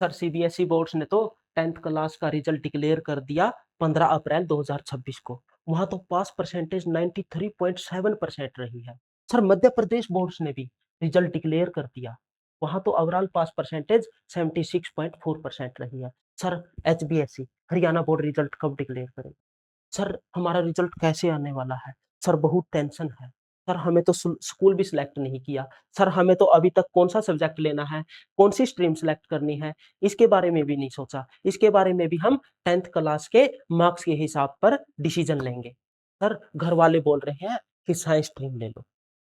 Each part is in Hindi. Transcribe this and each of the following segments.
सर सीबीएसई बोर्ड्स ने तो 10th क्लास का रिजल्ट डिक्लेयर कर दिया 15 अप्रैल 2026 को। वहां तो पास परसेंटेज 93.7% रही है। सर मध्य प्रदेश बोर्ड्स ने भी रिजल्ट डिक्लेयर कर दिया, वहां तो ओवरऑल पास परसेंटेज 76.4% रही है। Sir HBSE Haryana board result कब डिक्लेयर करेगा? सर हमारा रिजल्ट कैसे आने वाला है? सर बहुत टेंशन है। सर हमें तो स्कूल भी सिलेक्ट नहीं किया। सर हमें तो अभी तक कौन सा सब्जेक्ट लेना है, कौन सी स्ट्रीम सिलेक्ट करनी है, इसके बारे में भी नहीं सोचा। इसके बारे में भी हम 10th क्लास के मार्क्स के हिसाब पर डिसीजन लेंगे। सर घर वाले बोल रहे हैं कि साइंस स्ट्रीम ले लो।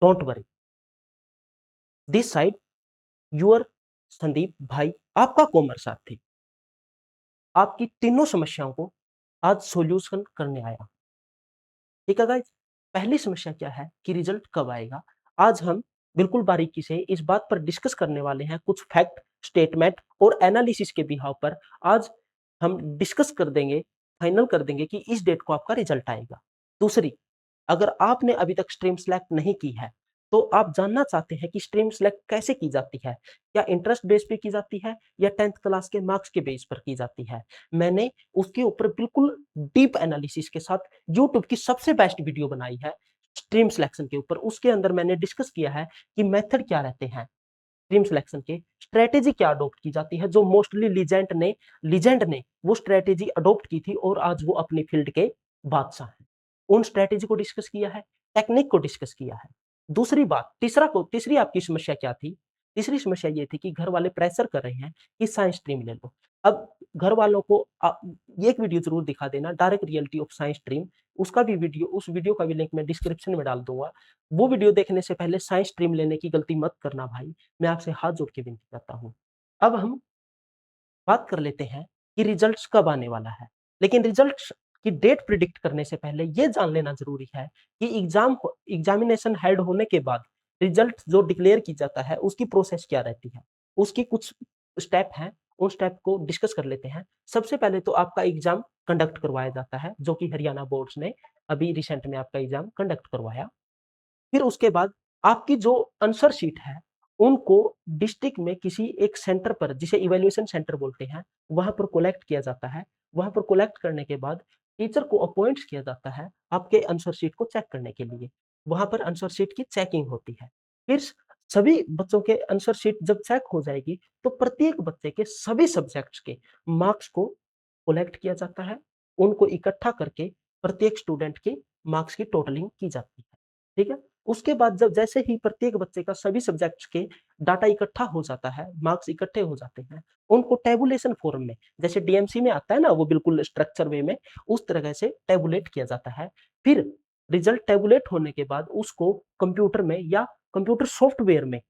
Don't worry, this side your Sandeep भाई आपका कॉमर्स साथी आपकी तीनों समस्याओं को आज सॉल्यूशन करने आया। ठीक है गाइज, पहली समस्या क्या है कि रिजल्ट कब आएगा। आज हम बिल्कुल बारीकी से इस बात पर डिस्कस करने वाले हैं, कुछ फैक्ट स्टेटमेंट और एनालिसिस के बिहाव पर आज हम डिस्कस कर देंगे, फाइनल कर देंगे कि इस डेट को आपका रिजल्ट आएगा। दूसरी, अगर आपने अभी तक स्ट्रीम सेलेक्ट नहीं की है तो आप जानना चाहते हैं कि स्ट्रीम सेलेक्ट कैसे की जाती है, या इंटरेस्ट बेस पे की जाती है या 10th क्लास के मार्क्स के बेस पर की जाती है, मैंने उसके ऊपर बिल्कुल डीप एनालिसिस के साथ यूट्यूब की सबसे बेस्ट वीडियो बनाई है स्ट्रीम सिलेक्शन के ऊपर। उसके अंदर मैंने डिस्कस किया है कि मेथड क्या रहते हैं स्ट्रीम सिलेक्शन के, स्ट्रेटेजी क्या अडॉप्ट की जाती है, जो मोस्टली लीजेंड ने वो स्ट्रेटेजी अडॉप्ट की थी और आज वो अपनी फील्ड के बादशाह हैं। उन स्ट्रेटेजी को डिस्कस किया है, टेक्निक को डिस्कस किया है। दूसरी बात, तीसरी आपकी समस्या क्या थी? तीसरी समस्या ये थी कि घर वाले प्रेशर कर रहे हैं कि साइंस स्ट्रीम ले लो। अब घर वालों को ये एक वीडियो जरूर दिखा देना, direct reality of science stream, उस वीडियो का भी लिंक मैं डिस्क्रिप्शन में डाल दूंगा। वो वीडियो देखने से पहले साइंस स्ट्रीम लेने की गलती मत करना भाई, मैं आपसे हाथ जोड़ के विनती करता हूँ। अब हम बात कर लेते हैं कि रिजल्ट्स कब आने वाला है। लेकिन रिजल्ट्स की डेट प्रिडिक्ट करने से पहले ये जान लेना जरूरी है कि एग्जामिनेशन हेल्ड होने के बाद रिजल्ट जो डिक्लेयर की जाता है उसकी प्रोसेस क्या रहती है, उसकी कुछ स्टेप हैं, उन स्टेप को डिस्कस कर लेते हैं। सबसे पहले तो आपका एग्जाम कंडक्ट करवाया जाता है, जो कि हरियाणा बोर्ड्स ने अभी रिसेंट में आपका एग्जाम कंडक्ट करवाया। फिर उसके बाद आपकी जो आंसर शीट है उनको डिस्ट्रिक्ट में किसी एक सेंटर पर, जिसे इवेल्युएशन सेंटर बोलते हैं, वहां पर कलेक्ट किया जाता है। वहां पर कलेक्ट करने के बाद टीचर को अपॉइंट किया जाता है आपके आंसर शीट को चेक करने के लिए। वहां पर आंसर शीट की चेकिंग होती है। फिर सभी बच्चों के आंसर शीट जब चेक हो जाएगी तो प्रत्येक बच्चे के सभी सब्जेक्ट्स के मार्क्स को कलेक्ट किया जाता है। उनको इकट्ठा करके प्रत्येक स्टूडेंट के मार्क्स की टोटलिंग की जाती है। ठीक है, उसके बाद जब जैसे ही प्रत्येक बच्चे का सभी सब्जेक्ट्स के डाटा इकट्ठा हो जाता है, मार्क्स इकट्ठे हो जाते हैं, उनको टेबुलेशन फॉर्म में, जैसे डीएमसी में आता है ना वो बिल्कुल स्ट्रक्चर वे में, उस तरह से टेबुलेट किया जाता है। फिर रिजल्ट टेबुलेट होने के बाद उसको कंप्यूटर में या कंप्यूटर सॉफ्टवेयर में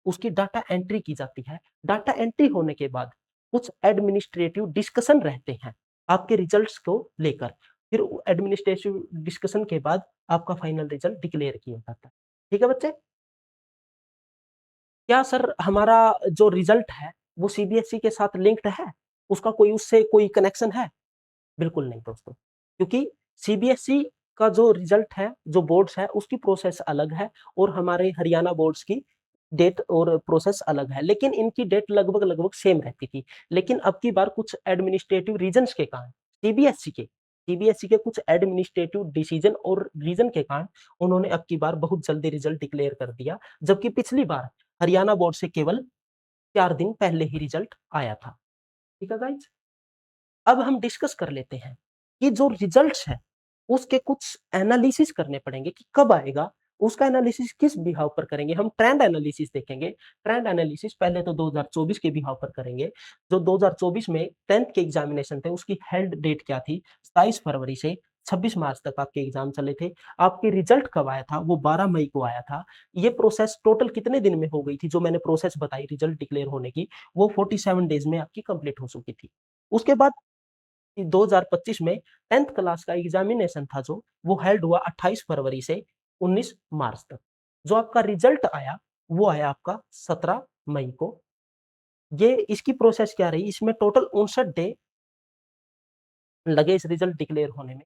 उसकी डाटा एंट्री की जाती है। डाटा एंट्री होने के बाद कुछ एडमिनिस्ट्रेटिव डिस्कशन रहते हैं आपके रिजल्ट्स को लेकर। फिर एडमिनिस्ट्रेटिव डिस्कशन के बाद आपका फाइनल रिजल्ट डिक्लेयर किया जाता है। ठीक है बच्चे, क्या सर हमारा जो रिजल्ट है वो सीबीएसई के साथ लिंक्ड है, उसका कोई उससे कोई कनेक्शन है? बिल्कुल नहीं दोस्तों, क्योंकि सीबीएसई का जो रिजल्ट है, जो बोर्ड्स है, उसकी प्रोसेस अलग है और हमारे हरियाणा बोर्ड्स की डेट और प्रोसेस अलग है, लेकिन इनकी डेट लगभग लगभग सेम रहती थी। लेकिन अब की बार कुछ एडमिनिस्ट्रेटिव रीजंस के कारण सीबीएसई के कुछ एडमिनिस्ट्रेटिव डिसीजन और रीजन के कारण उन्होंने अब की बार बहुत जल्दी रिजल्ट डिक्लेयर कर दिया, जबकि पिछली बार हरियाणा बोर्ड से केवल 4 दिन पहले ही रिजल्ट आया था। ठीक है गाइज, अब हम डिस्कस कर लेते हैं कि जो रिजल्ट्स है उसके कुछ एनालिसिस करने पड़ेंगे कि कब आएगा। उसका एनालिसिस किस बिहाव पर करेंगे? हम ट्रेंड एनालिसिस देखेंगे। ट्रेंड एनालिसिस पहले तो 2024 के बिहाव पर करेंगे। जो 2024 में 10th के एग्जामिनेशन थे उसकी हेल्ड डेट क्या थी? 27 फरवरी से 26 मार्च तक आपके एग्जाम चले थे। आपके रिजल्ट कब आया था? वो 12 मई को आया था। ये प्रोसेस टोटल कितने दिन में हो गई थी? जो मैंने प्रोसेस बताई रिजल्ट डिक्लेयर होने की, वो 47 डेज में आपकी कंप्लीट हो चुकी थी। उसके बाद 2025 में 10th क्लास का एग्जामिनेशन था जो, वो हेल्ड हुआ 28 फरवरी से 19 मार्च तक। जो आपका रिजल्ट आया वो आया आपका 17 मई को। ये इसकी प्रोसेस क्या रही? इसमें टोटल 59 डे लगे इस रिजल्ट डिक्लेयर होने में।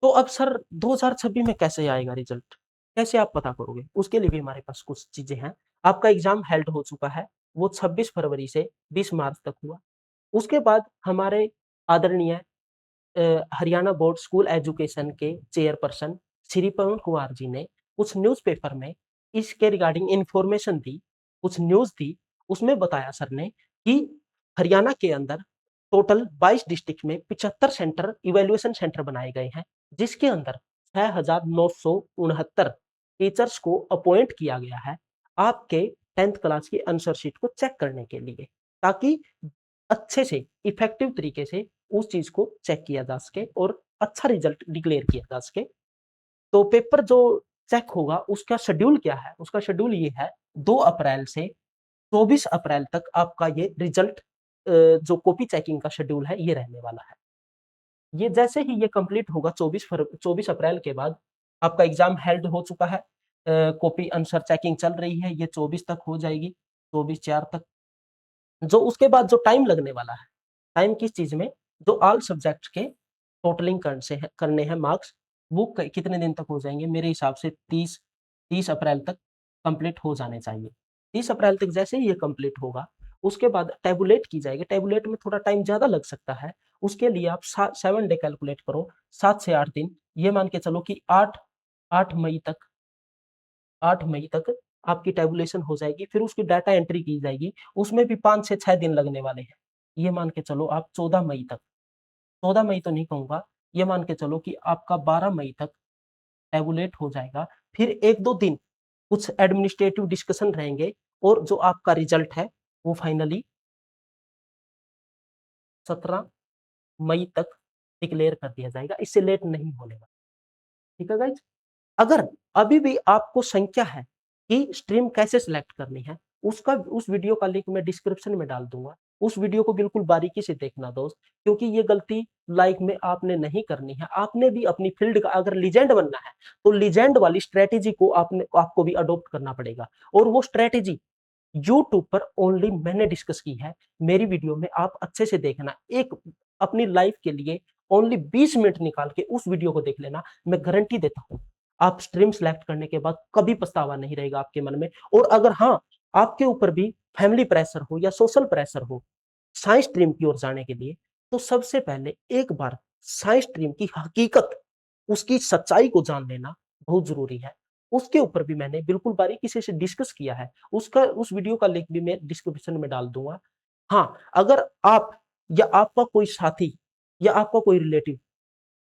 तो अब सर 2026 में कैसे आएगा रिजल्ट, कैसे आप पता करोगे? उसके लिए भी हमारे पास कुछ चीजें हैं। आपका एग्जाम हेल्ड हो चुका है, वो 26 फरवरी से 20 मार्च तक हुआ। उसके बाद हमारे आदरणीय हरियाणा बोर्ड स्कूल एजुकेशन के चेयरपर्सन श्री पवन कुमार जी ने कुछ न्यूज़पेपर में इसके रिगार्डिंग इंफॉर्मेशन दी, कुछ न्यूज़ दी। उसमें बताया सर ने कि हरियाणा के अंदर टोटल 22 डिस्ट्रिक्ट में 75 सेंटर इवैल्यूएशन सेंटर बनाए गए हैं, जिसके अंदर 6,969 टीचर्स को अपॉइंट किया गया है आपके 10th क्लास की आंसर शीट को चेक करने के लिए, ताकि अच्छे से इफेक्टिव तरीके से उस चीज को चेक किया जा सके और अच्छा रिजल्ट डिक्लेयर किया जा सके। तो पेपर जो चेक होगा उसका शेड्यूल क्या है? उसका शेड्यूल ये है, 2 अप्रैल से 24 अप्रैल तक आपका ये रिजल्ट जो कॉपी चेकिंग का शेड्यूल है ये रहने वाला है। ये जैसे ही ये कंप्लीट होगा 24 अप्रैल के बाद आपका एग्जाम हेल्ड हो चुका है, कॉपी आंसर चेकिंग चल रही है, ये 24 तक हो जाएगी, 24/4 तक। जो उसके बाद जो टाइम लगने वाला है, टाइम किस चीज में, जो ऑल सब्जेक्ट के टोटलिंग करने हैं मार्क्स, वो कितने दिन तक हो जाएंगे? मेरे हिसाब से 30 अप्रैल तक कंप्लीट हो जाने चाहिए। 30 अप्रैल तक जैसे ही ये कंप्लीट होगा उसके बाद टेबुलेट की जाएगी। टेबुलेट में थोड़ा टाइम ज्यादा लग सकता है, उसके लिए आप 7 डे कैलकुलेट करो, 7 से 8 दिन। ये मान के चलो कि 8 मई तक आपकी टेबुलेशन हो जाएगी, फिर उसकी डाटा एंट्री की जाएगी, उसमें भी 5 से 6 दिन लगने वाले हैं। ये मान के चलो आप 14 मई तक, 14 मई तो नहीं कहूंगा, ये मान के चलो कि आपका 12 मई तक टेबुलेट हो जाएगा। फिर 1-2 दिन कुछ एडमिनिस्ट्रेटिव डिस्कशन रहेंगे और जो आपका रिजल्ट है वो फाइनली 17 मई तक डिक्लेयर कर दिया जाएगा, इससे लेट नहीं होने वाला। ठीक है गाइज। अगर अभी भी आपको संख्या है कि स्ट्रीम कैसे सिलेक्ट करनी है, उसका उस वीडियो का लिंक मैं डिस्क्रिप्शन में डाल दूंगा। उस वीडियो को बिल्कुल बारीकी से देखना दोस्त, क्योंकि ये गलती लाइफ में आपने नहीं करनी है। आपने भी अपनी फील्ड का अगर लीजेंड बनना है तो लीजेंड वाली स्ट्रेटेजी को आपको भी अडॉप्ट करना पड़ेगा। और वो स्ट्रेटेजी यूट्यूब पर ओनली मैंने डिस्कस की है, मेरी वीडियो में आप अच्छे से देखना। एक अपनी लाइफ के लिए ओनली 20 मिनट निकाल के उस वीडियो को देख लेना, मैं गारंटी देता हूं आप स्ट्रीम सेलेक्ट करने के बाद कभी पछतावा नहीं रहेगा आपके मन में। और अगर हाँ, आपके ऊपर भी फैमिली प्रेशर हो या सोशल प्रेशर हो साइंस स्ट्रीम की ओर जाने के लिए, तो सबसे पहले एक बार साइंस स्ट्रीम की हकीकत, उसकी सच्चाई को जान लेना बहुत जरूरी है। उसके ऊपर भी मैंने बिल्कुल बारीकी से डिस्कस किया है, उस वीडियो का लिंक भी मैं डिस्क्रिप्शन में डाल दूंगा। हाँ, अगर आप या आपका कोई साथी या आपका कोई रिलेटिव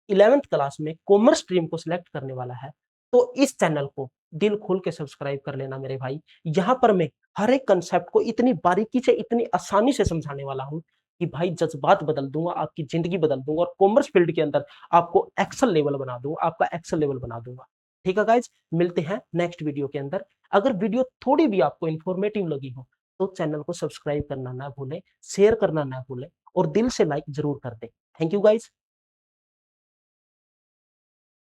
11th क्लास में कॉमर्स स्ट्रीम को सिलेक्ट करने वाला है, तो इस चैनल को दिल खोल के सब्सक्राइब कर लेना मेरे भाई। यहाँ पर मैं हर एक कंसेप्ट को इतनी बारीकी से, इतनी आसानी से समझाने वाला हूँ कि भाई जज्बात बदल दूंगा, आपकी जिंदगी बदल दूंगा और कॉमर्स फील्ड के अंदर आपको एक्सेल लेवल बना दूंगा, आपका एक्सेल लेवल बना दूंगा। ठीक है गाइज, मिलते हैं नेक्स्ट वीडियो के अंदर। अगर वीडियो थोड़ी भी आपको इंफॉर्मेटिव लगी हो तो चैनल को सब्सक्राइब करना ना भूलें, शेयर करना ना भूलें और दिल से लाइक जरूर कर दें। Thank you guys.